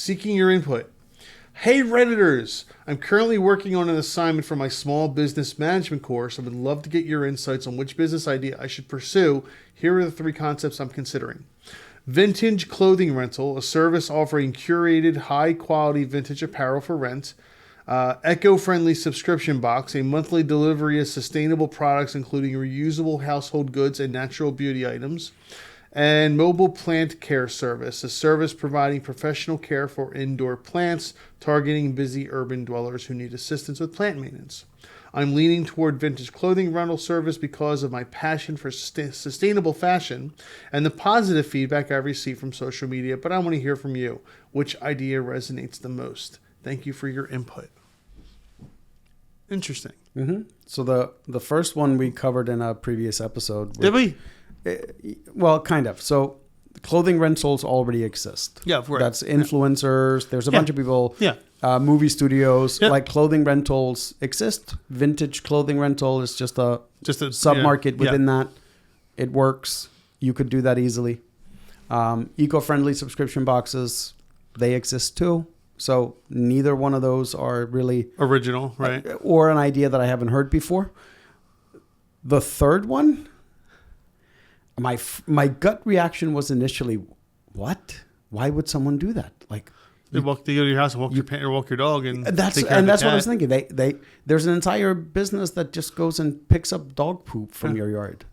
seeking your input. Hey Redditors, I'm currently working on an assignment for my small business management course. I would love to get your insights on which business idea I should pursue. Here are the 3 concepts I'm considering. Vintage clothing rental, a service offering curated high-quality vintage apparel for rent. Eco-friendly subscription box, a monthly delivery of sustainable products including reusable household goods and natural beauty items. And mobile plant care service, a service providing professional care for indoor plants, targeting busy urban dwellers who need assistance with plant maintenance. I'm leaning toward vintage clothing rental service because of my passion for sustainable fashion and the positive feedback I receive from social media, but I want to hear from you. Which idea resonates the most? Thank you for your input. Interesting. Mm-hmm. So the first one we covered in a previous episode. Did we? Well, kind of. So clothing rentals already exist. Yeah, right. That's influencers. There's a bunch of people. Yeah. Movie studios. Yeah. Like clothing rentals exist. Vintage clothing rental is just a sub-market within that. It works. You could do that easily. Eco-friendly subscription boxes, they exist too. So neither one of those are really original, right? Or an idea that I haven't heard before. The third one, my gut reaction was initially, what? Why would someone do that? Like, they go to your house and walk your dog, and that's what I was thinking. There's an entire business that just goes and picks up dog poop from your yard,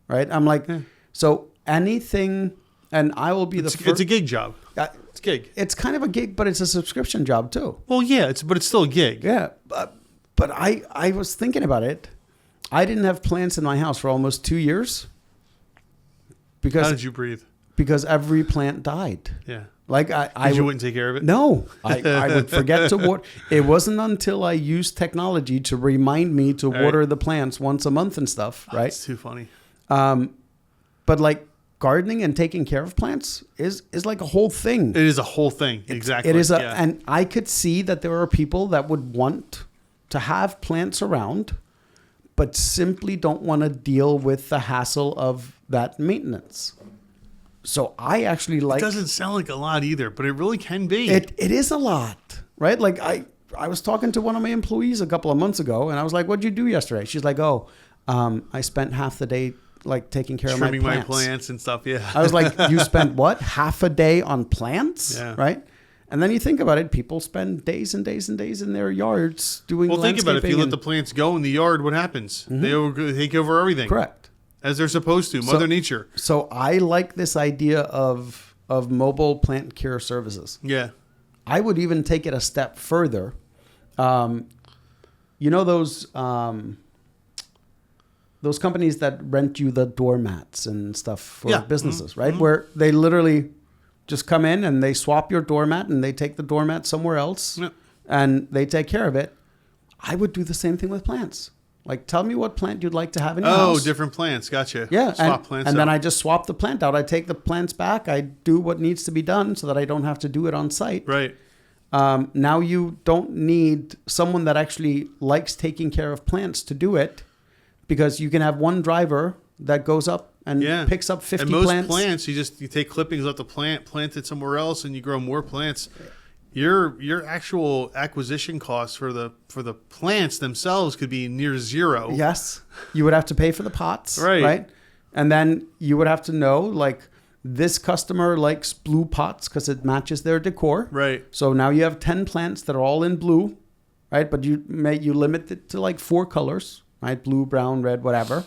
right? I'm like, so anything, and I will be the first. It's a gig job. It's a gig. It's kind of a gig, but it's a subscription job too. Well, yeah, but it's still a gig. Yeah, but I was thinking about it. I didn't have plants in my house for almost 2 years. Because how did you breathe? Because every plant died. Yeah. Like you wouldn't take care of it? No, I would forget to water. It wasn't until I used technology to remind me to water the plants once a month and stuff. Right? That's too funny. But like gardening and taking care of plants is like a whole thing. It is a whole thing. Exactly. It is and I could see that there are people that would want to have plants around, but simply don't want to deal with the hassle of that maintenance. So I actually like... It doesn't sound like a lot either, but it really can be. It is a lot, right? Like I was talking to one of my employees a couple of months ago, and I was like, what'd you do yesterday? She's like, I spent half the day like taking care of my plants. Trimming my plants and stuff, yeah. I was like, you spent what? Half a day on plants? Yeah. Right? And then you think about it, people spend days and days and days in their yards doing landscaping. Well, think about it. If you let the plants go in the yard, what happens? Mm-hmm. They take over everything. Correct. As they're supposed to. Mother Nature. So I like this idea of mobile plant care services. Yeah. I would even take it a step further. You know those companies that rent you the doormats and stuff for businesses, right? Mm-hmm. Where they literally just come in and they swap your doormat and they take the doormat somewhere else and they take care of it. I would do the same thing with plants. Like, tell me what plant you'd like to have in your house. Oh, different plants. Gotcha. Yeah. Swap plants and then I just swap the plant out. I take the plants back. I do what needs to be done so that I don't have to do it on site. Right. Now you don't need someone that actually likes taking care of plants to do it, because you can have one driver that goes up and picks up 50 plants. And most plants, you take clippings off the plant, plant it somewhere else, and you grow more plants. Your actual acquisition costs for the plants themselves could be near zero. Yes. You would have to pay for the pots. Right. And then you would have to know, like, this customer likes blue pots because it matches their decor. Right. So now you have 10 plants that are all in blue, right? But you limit it to like 4 colors, right? Blue, brown, red, whatever.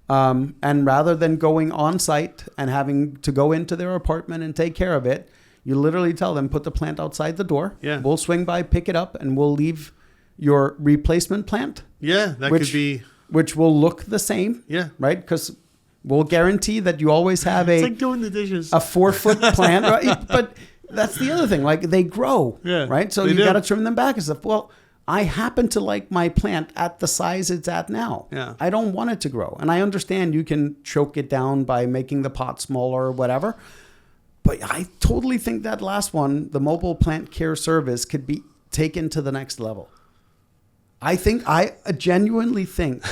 And rather than going on site and having to go into their apartment and take care of it, you literally tell them, put the plant outside the door. Yeah. We'll swing by, pick it up, and we'll leave your replacement plant. Yeah, could be. Which will look the same. Yeah. Right? Because we'll guarantee that you always have it's like doing the dishes. A 4-foot plant. Right? But that's the other thing. Like, they grow. Yeah. Right? So you got to trim them back and stuff. Well, I happen to like my plant at the size it's at now. Yeah. I don't want it to grow. And I understand you can choke it down by making the pot smaller or whatever. But I totally think that last one, the mobile plant care service, could be taken to the next level. I genuinely think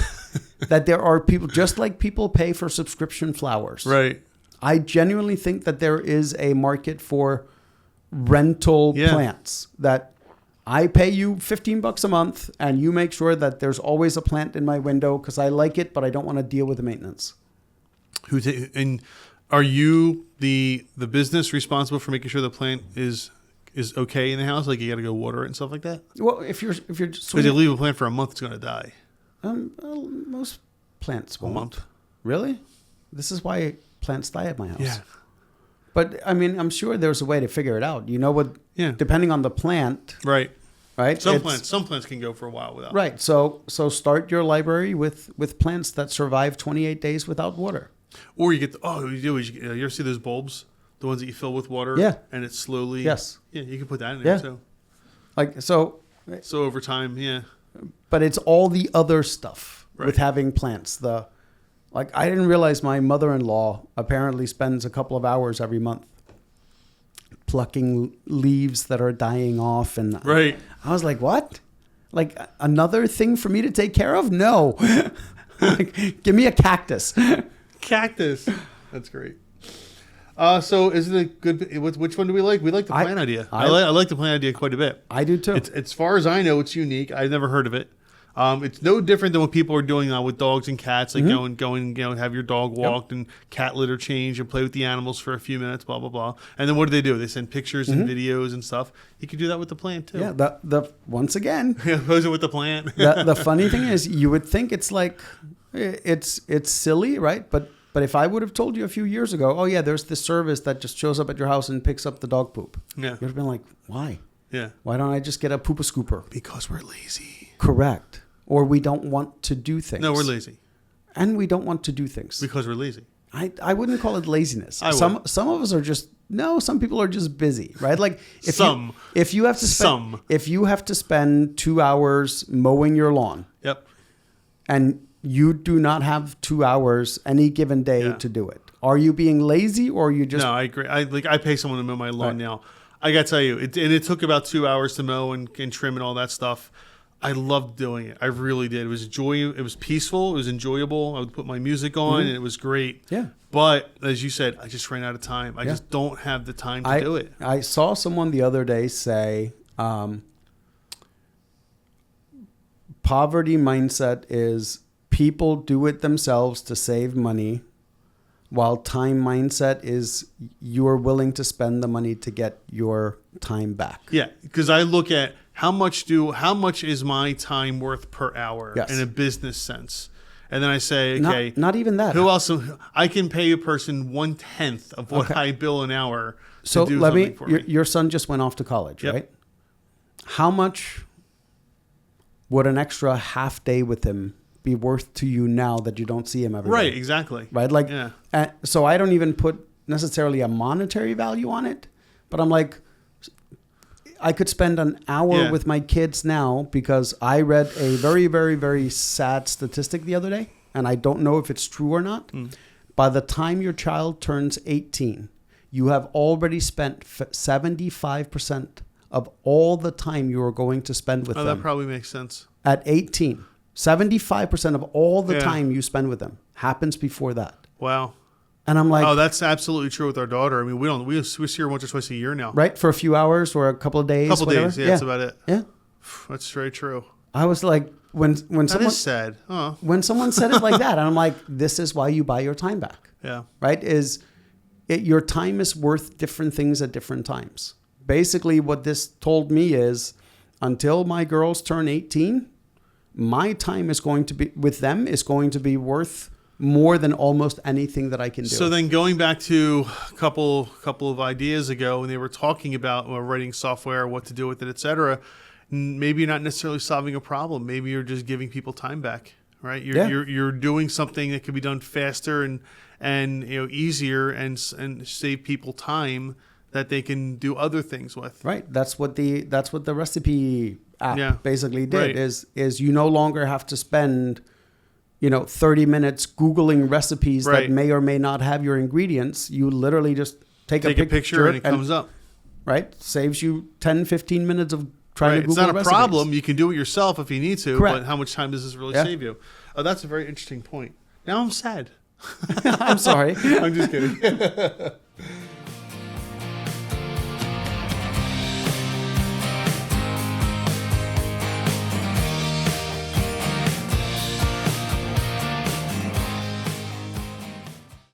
that there are people, just like people pay for subscription flowers. Right. I genuinely think that there is a market for rental Yeah. plants that I pay you $15 a month and you make sure that there's always a plant in my window because I like it, but I don't want to deal with the maintenance. And are you the business responsible for making sure the plant is okay in the house? Like you got to go water it and stuff like that? Well, if you're just Because you leave a plant for a month, it's going to die. most plants A won't. month. Really? This is why plants die at my house. Yeah. But I mean, I'm sure there's a way to figure it out. You know what? Yeah. Depending on the plant, Right. right? Some It's- plants can go for a while without. Right. So start your library with plants that survive 28 days without water. Or you get what you do is you ever see those bulbs, the ones that you fill with water, Yeah. and it slowly. Yes. Yeah, you can put that in there Yeah. too. Like so, So over time, yeah. but it's all the other stuff Right. with having plants. I didn't realize my mother-in-law apparently spends a couple of hours every month plucking leaves that are dying off, and Right. I was like, what? Like another thing for me to take care of? No. Like, give me a cactus. Cactus. That's great. So is it a good? Which one do we like? We like the plant idea. I like the plant idea quite a bit. I do too. It's as far as I know, it's unique. I've never heard of it. It's no different than what people are doing now with dogs and cats, like going, have your dog walked and cat litter changed and play with the animals for a few minutes, blah blah blah. And then what do? They send pictures and videos and stuff. You could do that with the plant too. Yeah. The once again, Pose it with the plant. the funny thing is, you would think it's like it's silly, right? But if I would have told you a few years ago, oh yeah, there's this service that just shows up at your house and picks up the dog poop, Yeah. you'd have been like, why? Yeah. Why don't I just get a poopa scooper? Because we're lazy. Correct. Or we don't want to do things. No, we're lazy. And we don't want to do things. Because we're lazy. I wouldn't call it laziness. I would. Some of us are just some people are just busy, right? Like if you have to spend 2 hours mowing your lawn, Yep. and you do not have 2 hours any given day Yeah. to do it. Are you being lazy, or are you just No, I agree. I pay someone to mow my lawn now. I got to tell you, it took about 2 hours to mow and trim and all that stuff. I loved doing it. I really did. It was It was peaceful. It was enjoyable. I would put my music on, and it was great. Yeah. But as you said, I just ran out of time. I just don't have the time to do it. I saw someone the other day say, poverty mindset is people do it themselves to save money, while time mindset is you are willing to spend the money to get your time back. Yeah, because I look at how much is my time worth per hour in a business sense, and then I say, okay, not even that. Who else? I can pay a person 1/10 of what I bill an hour. So to do let me. something for me. Your son just went off to college, Yep. right? How much would an extra half day with him be worth to you now that you don't see him every day? Right, exactly. Right, like, Yeah. so I don't even put necessarily a monetary value on it, but I'm like, I could spend an hour with my kids now because I read a very, very, very sad statistic the other day, and I don't know if it's true or not. By the time your child turns 18, you have already spent 75% of all the time you are going to spend with them. That probably makes sense. At 18, 75% of all the time you spend with them happens before that. Wow. And I'm like, oh, that's absolutely true with our daughter. I mean, we see her once or twice a year now. Right, for a few hours or a couple of days. Days, yeah, that's about it. Yeah, that's very true. I was like, when That someone is sad. Oh. when someone said it like that, and I'm like, this is why you buy your time back. Yeah. Right? Your time is worth different things at different times. Basically, what this told me is, until my girls turn 18, my time is going to be with them is going to be worth more than almost anything that I can do. So then going back to a couple of ideas ago when they were talking about writing software, what to do with it, et cetera, maybe you're not necessarily solving a problem. Maybe you're just giving people time back, right? You're doing something that could be done faster and easier and save people time that they can do other things with. Right. That's what the recipe app basically did. Right. Is you no longer have to spend 30 minutes Googling recipes that may or may not have your ingredients. You literally just take a picture and it comes up. Right? Saves you 10, 15 minutes of trying to Google recipes. It's not a problem. You can do it yourself if you need to. Correct. But how much time does this really save you? Oh, that's a very interesting point. Now I'm sad. I'm sorry. I'm just kidding.